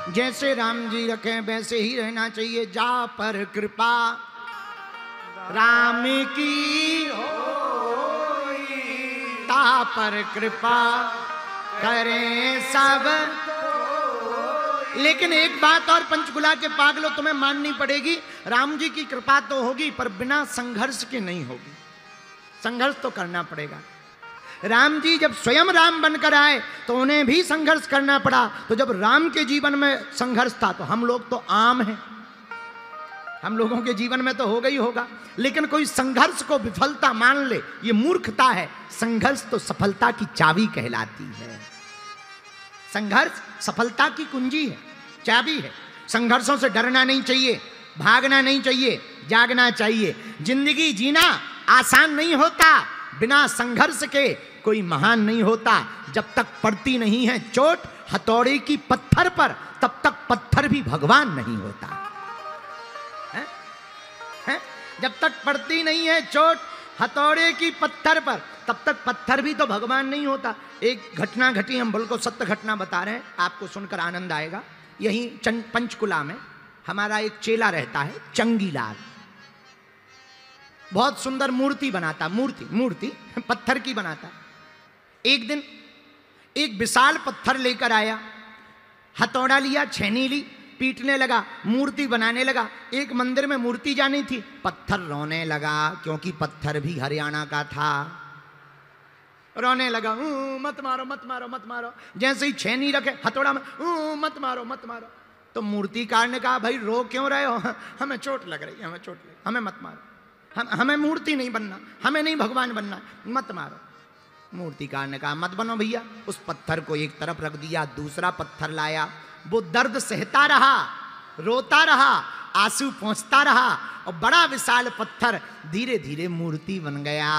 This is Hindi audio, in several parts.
जैसे राम जी रखे वैसे ही रहना चाहिए। जा पर कृपा राम की होई, ता पर कृपा करें सब। लेकिन एक बात और पंचकुला के पागलों तुम्हें माननी पड़ेगी, राम जी की कृपा तो होगी पर बिना संघर्ष के नहीं होगी। संघर्ष तो करना पड़ेगा। राम जी जब स्वयं राम बनकर आए तो उन्हें भी संघर्ष करना पड़ा। तो जब राम के जीवन में संघर्ष था तो हम लोग तो आम हैं, हम लोगों के जीवन में तो होगा ही होगा। लेकिन कोई संघर्ष को विफलता मान ले, ये मूर्खता है। संघर्ष तो सफलता की चाबी कहलाती है। संघर्ष सफलता की कुंजी है, चाबी है। संघर्षों से डरना नहीं चाहिए, भागना नहीं चाहिए, जागना चाहिए। जिंदगी जीना आसान नहीं होता, बिना संघर्ष के कोई महान नहीं होता। जब तक पड़ती नहीं है चोट हथौड़े की पत्थर पर, तब तक पत्थर भी भगवान नहीं होता है? जब तक पड़ती नहीं है चोट हथौड़े की पत्थर पर, तब तक पत्थर भी तो भगवान नहीं होता। एक घटना घटी, हम बिल्कुल सत्य घटना बता रहे हैं, आपको सुनकर आनंद आएगा। यहीं पंचकुला में हमारा एक चेला रहता है, चंगीलाल। बहुत सुंदर मूर्ति बनाता, मूर्ति पत्थर की बनाता। एक दिन एक विशाल पत्थर लेकर आया, हथौड़ा लिया, छेनी ली, पीटने लगा, मूर्ति बनाने लगा। एक मंदिर में मूर्ति जानी थी, पत्थर रोने लगा, क्योंकि पत्थर भी हरियाणा का था। रोने लगा, मत मारो मत मारो मत मारो। जैसे ही छेनी रखे हथौड़ा में, मत मारो मत मारो। तो मूर्तिकार ने कहा, भाई रो क्यों रहे हो? हमें चोट लग रही है, हमें चोट लग, हमें मत मारो, हमें मूर्ति नहीं बनना, हमें नहीं भगवान बनना, मत मारो। मूर्तिकार ने कहा, मत बनो भैया। उस पत्थर को एक तरफ रख दिया, दूसरा पत्थर लाया। वो दर्द सहता रहा, रोता रहा, आंसू पोंछता रहा, और बड़ा विशाल पत्थर धीरे धीरे मूर्ति बन गया।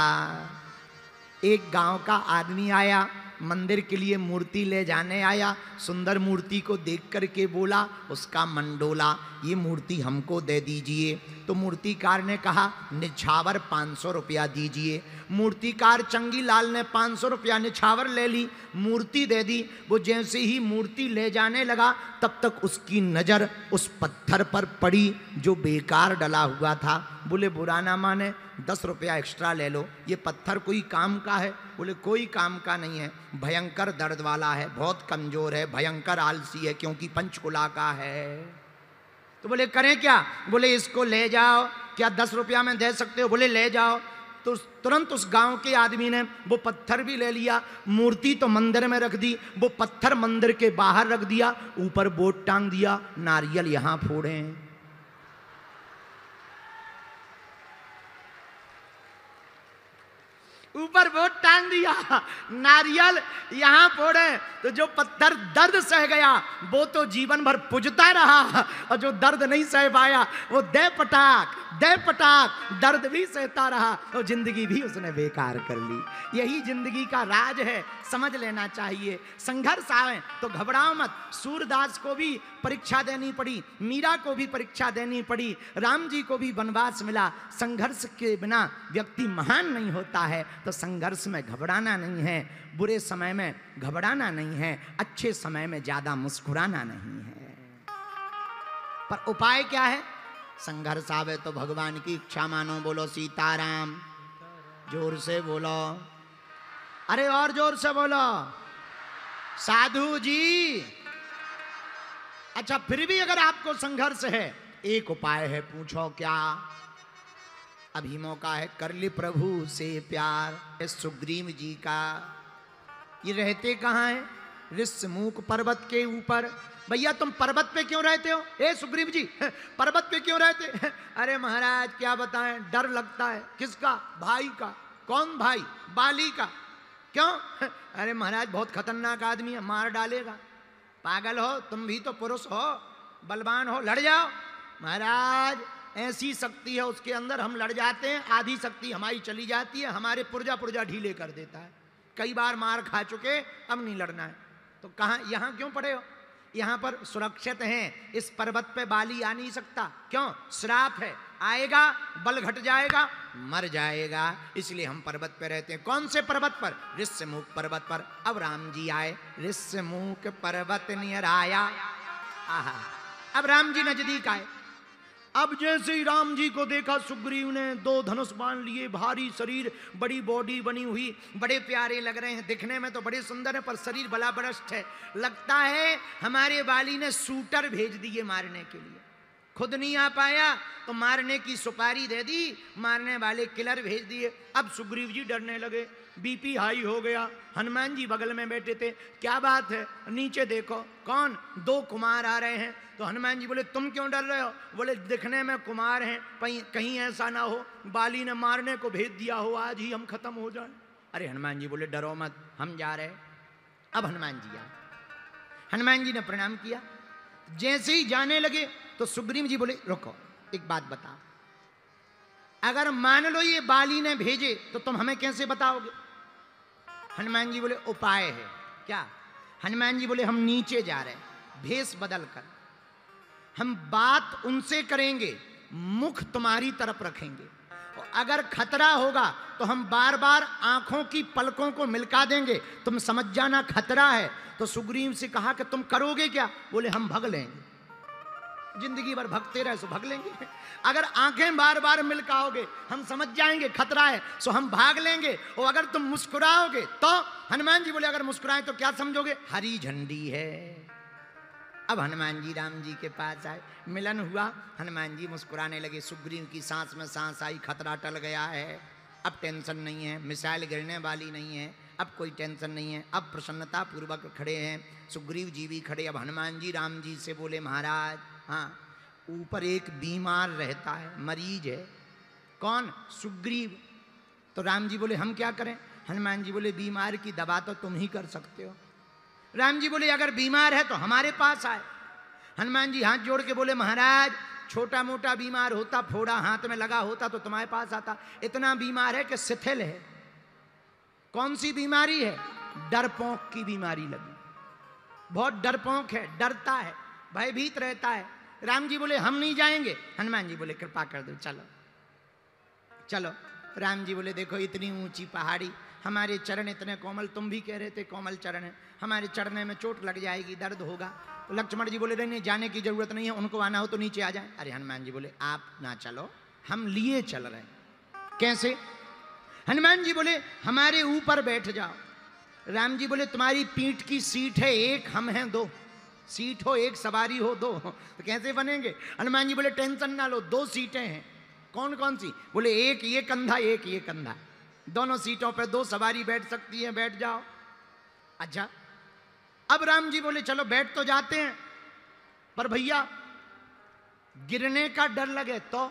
एक गांव का आदमी आया, मंदिर के लिए मूर्ति ले जाने आया। सुंदर मूर्ति को देख करके बोला, उसका मन डोला, ये मूर्ति हमको दे दीजिए। तो मूर्तिकार ने कहा, निछावर 500 रुपया दीजिए। मूर्तिकार चंगीलाल ने 500 रुपया निछावर ले ली, मूर्ति दे दी। वो जैसे ही मूर्ति ले जाने लगा, तब तक उसकी नज़र उस पत्थर पर पड़ी जो बेकार डला हुआ था। बोले, बुरा ना माने, 10 रुपया एक्स्ट्रा ले लो, ये पत्थर कोई काम का है? बोले, कोई काम का नहीं है, भयंकर दर्द वाला है, बहुत कमजोर है, भयंकर आलसी है, क्योंकि पंचकुला का है। तो बोले, करें क्या? बोले, इसको ले जाओ। क्या 10 रुपया में दे सकते हो? बोले, ले जाओ। तो तुरंत उस गांव के आदमी ने वो पत्थर भी ले लिया, मूर्ति तो मंदिर में रख दी, वो पत्थर मंदिर के बाहर रख दिया, ऊपर बोर्ड टांग दिया, नारियल यहां फोड़े। ऊपर बोर्ड टांग दिया, नारियल यहां फोड़े। तो जो पत्थर दर्द सह गया वो तो जीवन भर पुजता रहा, और जो दर्द नहीं सह पाया वो दे पटाक दर्द भी सहता रहा, और जिंदगी भी उसने बेकार कर ली। यही जिंदगी का राज है, समझ लेना चाहिए। संघर्ष आए तो घबराओ मत। सूरदास को भी परीक्षा देनी पड़ी, मीरा को भी परीक्षा देनी पड़ी, राम जी को भी वनवास मिला। संघर्ष के बिना व्यक्ति महान नहीं होता है। तो संघर्ष में घबराना नहीं है, बुरे समय में घबराना नहीं है, अच्छे समय में ज्यादा मुस्कुराना नहीं है। पर उपाय क्या है? संघर्ष आवे तो भगवान की इच्छा मानो। बोलो सीताराम, जोर से बोलो, अरे और जोर से बोलो, साधु जी। अच्छा, फिर भी अगर आपको संघर्ष है, एक उपाय है, पूछो क्या? अभी मौका है, कर ली प्रभु से प्यार। सुग्रीव जी का ये रहते कहाँ हैं? ऋषमुख पर्वत के ऊपर। भैया तुम पर्वत पे क्यों रहते हो? ए सुग्रीव जी, पर्वत पे क्यों रहते? अरे महाराज क्या बताएं, डर लगता है। किसका? भाई का। कौन भाई? बाली का। क्यों? अरे महाराज बहुत खतरनाक आदमी है, मार डालेगा। पागल हो तुम भी तो पुरुष हो, बलवान हो, लड़ जाओ। महाराज ऐसी शक्ति है उसके अंदर, हम लड़ जाते हैं, आधी शक्ति हमारी चली जाती है, हमारे पुर्जा ढीले कर देता है। कई बार मार खा चुके, अब नहीं लड़ना है। तो कहाँ, यहाँ क्यों पड़े हो? यहाँ पर सुरक्षित हैं। इस पर्वत पे बाली आ नहीं सकता। क्यों? श्राप है, आएगा बल घट जाएगा, मर जाएगा। इसलिए हम पर्वत पे रहते हैं। कौन से पर्वत पर? ऋषमुख पर्वत पर। अब राम जी आए, ऋषमुख पर्वत नियर आया, आहा, अब राम जी नजदीक आए। अब जैसे ही राम जी को देखा सुग्रीव ने, 2 धनुष बाण लिए, भारी शरीर, बड़ी बॉडी बनी हुई, बड़े प्यारे लग रहे हैं, दिखने में तो बड़े सुंदर है पर शरीर बड़ा बरस्ट है। लगता है हमारे बाली ने शूटर भेज दिए मारने के लिए, खुद नहीं आ पाया तो मारने की सुपारी दे दी, मारने वाले किलर भेज दिए। अब सुग्रीव जी डरने लगे, बीपी हाई हो गया। हनुमान जी बगल में बैठे थे, क्या बात है, नीचे देखो कौन, 2 कुमार आ रहे हैं। तो हनुमान जी बोले तुम क्यों डर रहे हो? बोले दिखने में कुमार हैं, कहीं ऐसा ना हो बाली ने मारने को भेज दिया हो, आज ही हम खत्म हो जाए। अरे हनुमान जी बोले डरो मत, हम जा रहे। अब हनुमान जी आए, हनुमान जी ने प्रणाम किया। जैसे ही जाने लगे तो सुग्रीव जी बोले रुको, एक बात बताओ, अगर मान लो ये बाली ने भेजे तो तुम हमें कैसे बताओगे? हनुमान जी बोले उपाय है। क्या? हनुमान जी बोले हम नीचे जा रहे हैं, भेष बदल कर हम बात उनसे करेंगे, मुख तुम्हारी तरफ रखेंगे, और अगर खतरा होगा तो हम बार बार आंखों की पलकों को मिलका देंगे, तुम समझ जाना खतरा है। तो सुग्रीव से कहा कि तुम करोगे क्या? बोले हम भग लेंगे, जिंदगी भर भगते रहे सो भग लेंगे। अगर आंखें बार बार मिलकाओगे हम समझ जाएंगे खतरा है सो हम भाग लेंगे, और अगर तुम मुस्कुराओगे तो, हनुमान जी बोले अगर मुस्कुराए तो क्या समझोगे? हरी झंडी है। अब हनुमान जी राम जी के पास आए, मिलन हुआ, हनुमान जी मुस्कुराने लगे। सुग्रीव की सांस में सांस आई, खतरा टल गया है, अब टेंशन नहीं है, मिसाइल गिरने वाली नहीं है, अब कोई टेंशन नहीं है। अब प्रसन्नता पूर्वक खड़े हैं, सुग्रीव जी भी खड़े। अब हनुमान जी राम जी से बोले महाराज, हाँ ऊपर एक बीमार रहता है, मरीज है। कौन? सुग्रीव। तो राम जी बोले हम क्या करें? हनुमान जी बोले बीमार की दवा तो तुम ही कर सकते हो। राम जी बोले अगर बीमार है तो हमारे पास आए। हनुमान जी हाथ जोड़ के बोले महाराज छोटा मोटा बीमार होता, फोड़ा हाथ में लगा होता तो तुम्हारे पास आता, इतना बीमार है कि शिथिल है। कौन सी बीमारी है? डरपोक की बीमारी लगी, बहुत डरपोक है, डरता है, भयभीत रहता है। राम जी बोले हम नहीं जाएंगे। हनुमान जी बोले कृपा कर दो, चलो चलो। राम जी बोले देखो इतनी ऊंची पहाड़ी, हमारे चरण इतने कोमल, तुम भी कह रहे थे कोमल चरण है, हमारे चढ़ने में चोट लग जाएगी, दर्द होगा। तो लक्ष्मण जी बोले नहीं जाने की जरूरत नहीं है, उनको आना हो तो नीचे आ जाए। अरे हनुमान जी बोले आप ना चलो, हम लिए चल रहे हैं। कैसे? हनुमान जी बोले हमारे ऊपर बैठ जाओ। राम जी बोले तुम्हारी पीठ की सीट है एक, हम हैं 2, सीट हो एक, सवारी हो 2, तो कैसे बनेंगे? हनुमान जी बोले टेंशन ना लो, 2 सीटें हैं। कौन कौन सी? बोले एक ये कंधा, एक ये कंधा, दोनों सीटों पर 2 सवारी बैठ सकती है, बैठ जाओ। अच्छा, अब राम जी बोले चलो बैठ तो जाते हैं, पर भैया गिरने का डर लगे तो?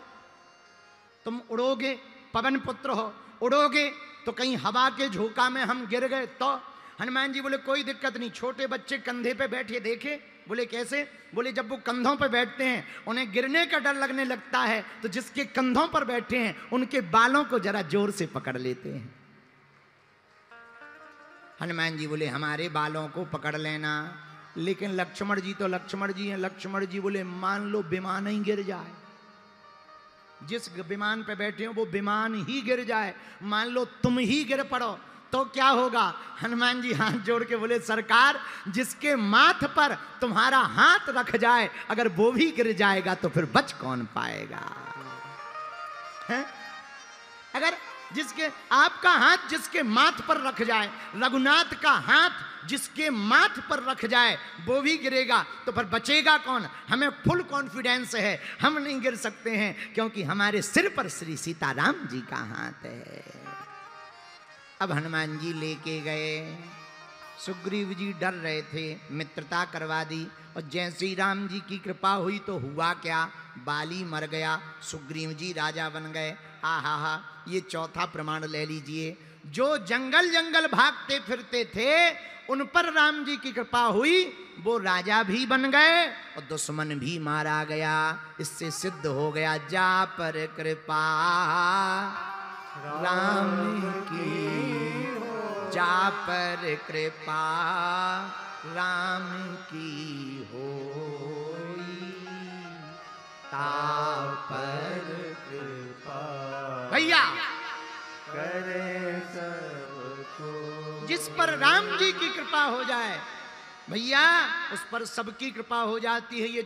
तुम उड़ोगे, पवन पुत्र हो, उड़ोगे तो कहीं हवा के झोंका में हम गिर गए तो? हनुमान जी बोले कोई दिक्कत नहीं, छोटे बच्चे कंधे पे बैठे देखे। बोले कैसे? बोले जब वो कंधों पे बैठते हैं उन्हें गिरने का डर लगने लगता है तो जिसके कंधों पर बैठे हैं उनके बालों को जरा जोर से पकड़ लेते हैं। हनुमान जी बोले हमारे बालों को पकड़ लेना, लेकिन लक्ष्मण जी तो लक्ष्मण जी हैं। लक्ष्मण जी बोले मान लो विमान ही गिर जाए, जिस विमान पे बैठे हो वो विमान ही गिर जाए, मान लो तुम ही गिर पड़ो तो क्या होगा? हनुमान जी हाथ जोड़ के बोले सरकार जिसके माथ पर तुम्हारा हाथ रख जाए अगर वो भी गिर जाएगा तो फिर बच कौन पाएगा? है? अगर जिसके आपका हाथ जिसके माथ पर रख जाए, रघुनाथ का हाथ जिसके माथ पर रख जाए वो भी गिरेगा तो फिर बचेगा कौन? हमें फुल कॉन्फिडेंस है हम नहीं गिर सकते हैं क्योंकि हमारे सिर पर श्री सीताराम जी का हाथ है। अब हनुमान जी लेके गए, सुग्रीव जी डर रहे थे, मित्रता करवा दी, और जैसे ही राम जी की कृपा हुई तो हुआ क्या? बाली मर गया, सुग्रीव जी राजा बन गए। हा हा, ये चौथा प्रमाण ले लीजिए। जो जंगल जंगल भागते फिरते थे उन पर राम जी की कृपा हुई, वो राजा भी बन गए और दुश्मन भी मारा गया। इससे सिद्ध हो गया जा पर कृपा राम की, जा पर कृपा राम की होई, ता पर कृपा भैया करे सबको। जिस पर राम जी की कृपा हो जाए भैया उस पर सबकी कृपा हो जाती है। ये